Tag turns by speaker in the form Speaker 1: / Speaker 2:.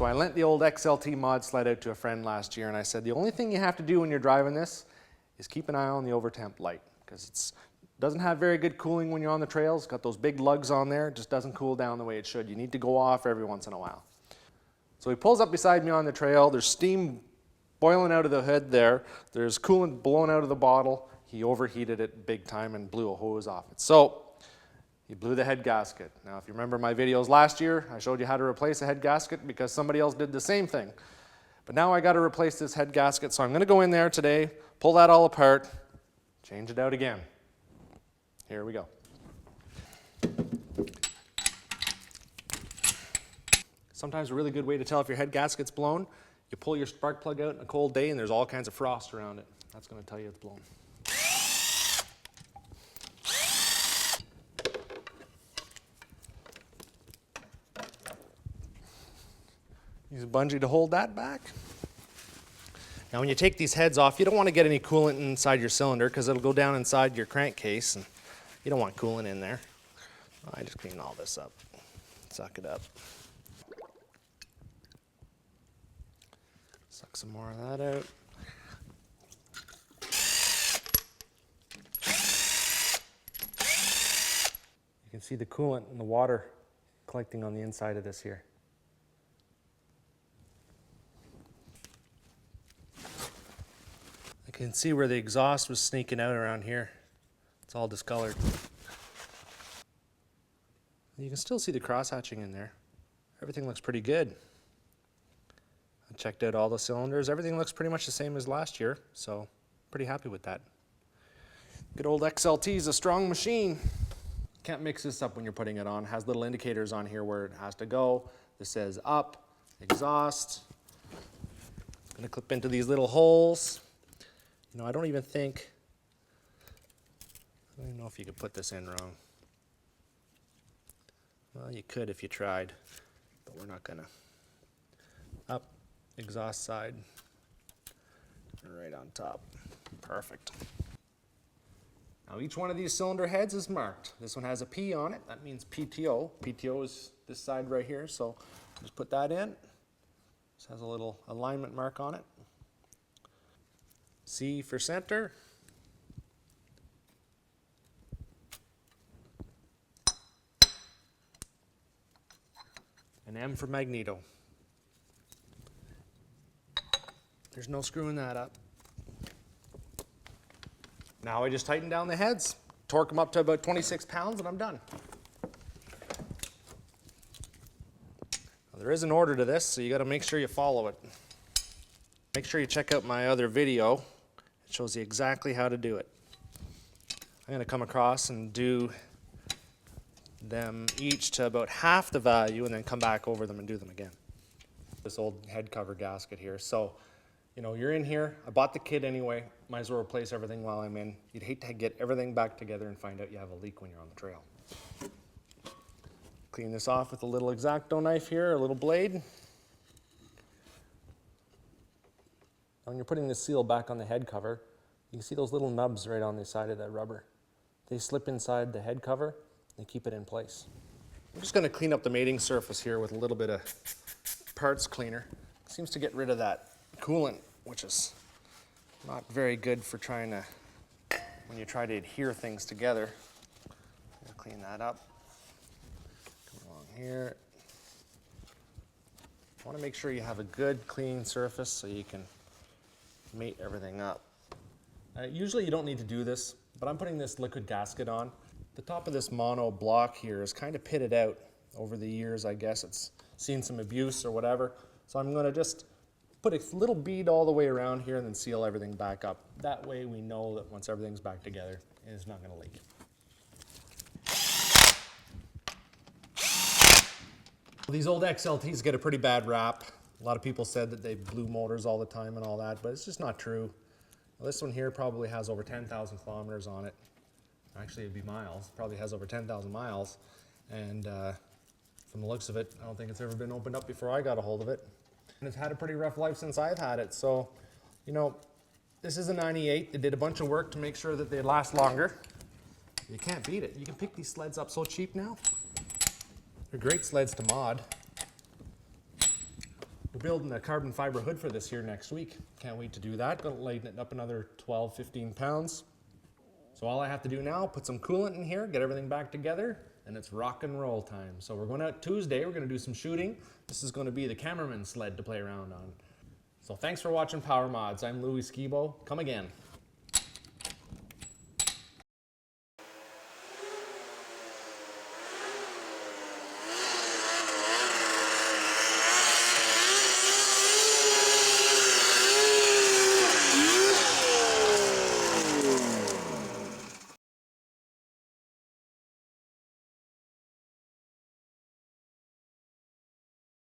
Speaker 1: So I lent the old XLT mod sled out to a friend last year, and I said, the only thing you have to do when you're driving this is keep an eye on the overtemp light, because it doesn't have very good cooling when you're on the trails. It's got those big lugs on there. It just doesn't cool down the way it should. You need to go off every once in a while. So he pulls up beside me on the trail. There's steam boiling out of the hood there. There's coolant blowing out of the bottle. He overheated it big time and blew a hose off it. So he blew the head gasket. Now, if you remember my videos last year, I showed you how to replace a head gasket because somebody else did the same thing. But now I got to replace this head gasket, so I'm going to go in there today, pull that all apart, change it out again. Here we go. Sometimes a really good way to tell if your head gasket's blown, you pull your spark plug out on a cold day and there's all kinds of frost around it. That's going to tell you it's blown. Use a bungee to hold that back. Now when you take these heads off, you don't want to get any coolant inside your cylinder because it'll go down inside your crankcase and you don't want coolant in there. I just clean all this up. Suck it up. Suck some more of that out. You can see the coolant and the water collecting on the inside of this here. You can see where the exhaust was sneaking out around here. It's all discolored. You can still see the cross-hatching in there. Everything looks pretty good. I checked out all the cylinders. Everything looks pretty much the same as last year, so pretty happy with that. Good old XLT is a strong machine. Can't mix this up when you're putting it on. It has little indicators on here where it has to go. This says up, exhaust. It's going to clip into these little holes. You know, I don't even know if you could put this in wrong. Well, you could if you tried, but we're not gonna. Up, exhaust side, right on top. Perfect. Now each one of these cylinder heads is marked. This one has a P on it. That means PTO. PTO is this side right here, so just put that in. This has a little alignment mark on it. C for center. And M for magneto. There's no screwing that up. Now I just tighten down the heads, torque them up to about 26 pounds, and I'm done. Now, there is an order to this, so you got to make sure you follow it. Make sure you check out my other video. It shows you exactly how to do it. I'm going to come across and do them each to about half the value and then come back over them and do them again. This old head cover gasket here. So, you know, you're in here. I bought the kit anyway. Might as well replace everything while I'm in. You'd hate to get everything back together and find out you have a leak when you're on the trail. Clean this off with a little X-Acto knife here, a little blade. When you're putting the seal back on the head cover, you can see those little nubs right on the side of that rubber. They slip inside the head cover and keep it in place. I'm just going to clean up the mating surface here with a little bit of parts cleaner. It seems to get rid of that coolant, which is not very good for trying to, when you try to adhere things together. Clean that up. Come along here. I want to make sure you have a good clean surface so you can mate everything up. Usually you don't need to do this, but I'm putting this liquid gasket on. The top of this mono block here is kind of pitted out over the years. I guess it's seen some abuse or whatever. So I'm going to just put a little bead all the way around here and then seal everything back up. That way we know that once everything's back together, it's not going to leak. These old XLTs get a pretty bad rap. A lot of people said that they blew motors all the time and all that, but it's just not true. Well, this one here probably has over 10,000 kilometers on it. Actually, it'd be miles. Probably has over 10,000 miles. And from the looks of it, I don't think it's ever been opened up before I got a hold of it. And it's had a pretty rough life since I've had it. So, you know, this is a 98. They did a bunch of work to make sure that they last longer. You can't beat it. You can pick these sleds up so cheap now. They're great sleds to mod. We're building a carbon fiber hood for this here next week. Can't wait to do that. Gonna lighten it up another 12, 15 pounds. So all I have to do now, put some coolant in here, get everything back together, and it's rock and roll time. So we're going out Tuesday, we're gonna do some shooting. This is gonna be the cameraman sled to play around on. So thanks for watching PowerModz. I'm Louis Skibo. Come again.